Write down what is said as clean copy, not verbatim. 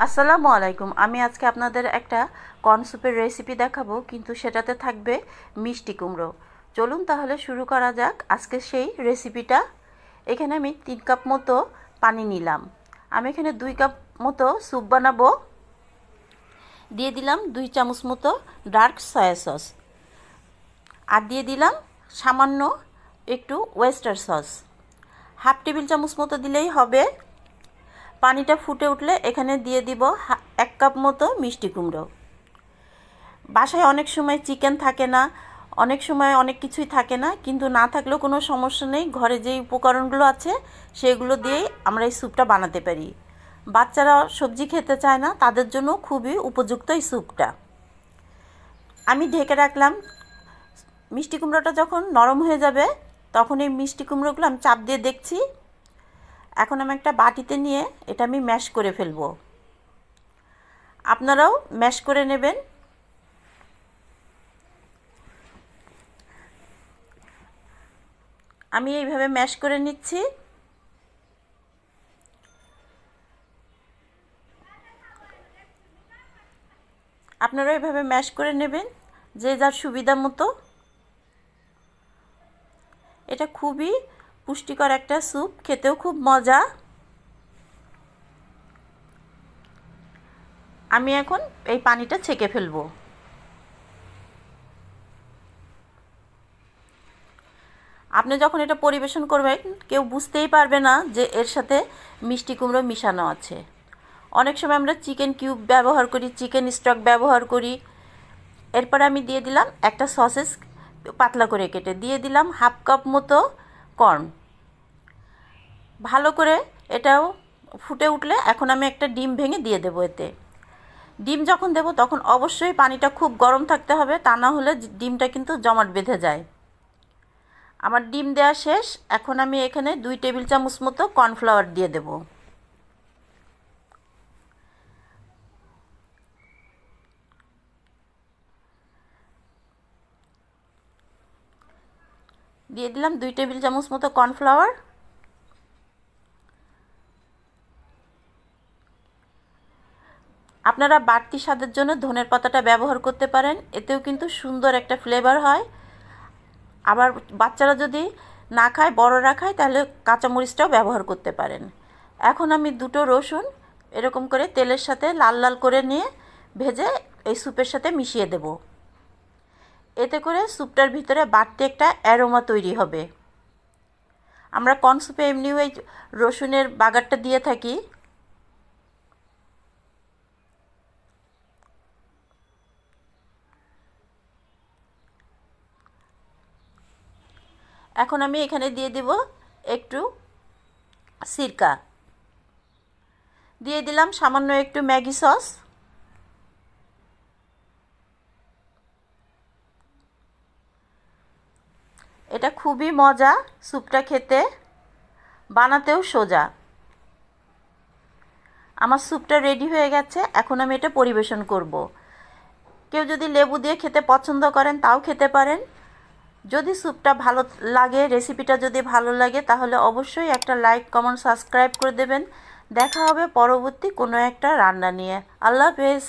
আসসালামু আলাইকুম। আমি আজকে আপনাদের একটা কর্ন স্যুপের রেসিপি দেখাবো, কিন্তু সেটাতে থাকবে মিষ্টি কুমড়ো। চলুন তাহলে শুরু করা যাক আজকে সেই রেসিপিটা। এখানে আমি 3 কাপ মতো পানি নিলাম। আমি এখানে 2 কাপ মতো স্যুপ বানাবো। দিয়ে দিলাম 2 চামচ মতো ডার্ক সয়া সস, আর দিয়ে দিলাম সামান্য একটু ওয়েস্টার সস, হাফ টেবিল চামচ মতো দিলেই হবে। পানিটা ফুটে উঠলে এখানে দিয়ে দিব 1 কাপ মতো মিষ্টি কুমড়ো। বাসায় অনেক সময় চিকেন থাকে না, অনেক সময় অনেক কিছুই থাকে না, কিন্তু না থাকলেও কোনো সমস্যা নেই। ঘরে যে উপকরণগুলো আছে সেগুলো দিয়েই আমরা এই স্যুপটা বানাতে পারি। বাচ্চারা সবজি খেতে চায় না, তাদের জন্য খুবই উপযুক্ত এই স্যুপটা। আমি ঢেকে রাখলাম। মিষ্টি কুমড়োটা যখন নরম হয়ে যাবে তখন এই মিষ্টি কুমড়োগুলো আমি চাপ দিয়ে দেখছি। এখন আমি একটা বাটিতে নিয়ে এটা আমি ম্যাশ করে ফেলবো। আপনারাও ম্যাশ করে নেবেন। আমি এইভাবে ম্যাশ করে নিচ্ছি। আপনারাও এইভাবে ম্যাশ করে নেবেন যে যার সুবিধা মতো। এটা খুবই পুষ্টিকর একটা স্যুপ, খেতেও খুব মজা। আমি এখন এই পানিটা ছেঁকে ফেলবো। আপনি যখন এটা পরিবেশন করবেন কেউ বুঝতেই পারবে না যে এর সাথে মিষ্টি কুমড়ো মিশানো আছে। অনেক সময় আমরা চিকেন কিউব ব্যবহার করি, চিকেন স্টক ব্যবহার করি। এরপর আমি দিয়ে দিলাম একটা সসেস পাতলা করে কেটে, দিয়ে দিলাম হাফ কাপ মতো কর্ন। ভালো করে এটাও ফুটে উঠলে এখন আমি একটা ডিম ভেঙে দিয়ে দেবো এতে। ডিম যখন দেব তখন অবশ্যই পানিটা খুব গরম থাকতে হবে, তা না হলে ডিমটা কিন্তু জমাট বেঁধে যায়। আমার ডিম দেওয়া শেষ। এখন আমি এখানে 2 টেবিল চামচ মতো কর্নফ্লাওয়ার দিয়ে দেব। দিয়ে দিলাম 2 টেবিল চামচ মতো কর্নফ্লাওয়ার। আপনারা বাড়তি স্বাদের জন্য ধনের পাতাটা ব্যবহার করতে পারেন, এতেও কিন্তু সুন্দর একটা ফ্লেভার হয়। আবার বাচ্চারা যদি না খায়, বড়রা খায়, তাহলে কাঁচামরিচটাও ব্যবহার করতে পারেন। এখন আমি 2টো রসুন এরকম করে তেলের সাথে লাল লাল করে নিয়ে ভেজে এই স্যুপের সাথে মিশিয়ে দেব। এতে করে স্যুপটার ভিতরে বাড়তি একটা অ্যারোমা তৈরি হবে। আমরা কর্ন স্যুপে এমনিও এই রসুনের বাগারটা দিয়ে থাকি। এখন আমি এখানে দিয়ে দেব একটু সিরকা, দিয়ে দিলাম সামান্য একটু ম্যাগি সস। এটা খুবই মজা স্যুপটা খেতে, বানাতেও সোজা। আমার স্যুপটা রেডি হয়ে গেছে। এখন আমি এটা পরিবেশন করব। কেউ যদি লেবু দিয়ে খেতে পছন্দ করেন তাও খেতে পারেন। যদি স্যুপটা ভালো লাগে, রেসিপিটা যদি ভালো লাগে, তাহলে অবশ্যই একটা লাইক, কমেন্ট, সাবস্ক্রাইব করে দেবেন। দেখা হবে পরবর্তী কোনো একটা রান্না নিয়ে। আল্লাহ হাফেজ।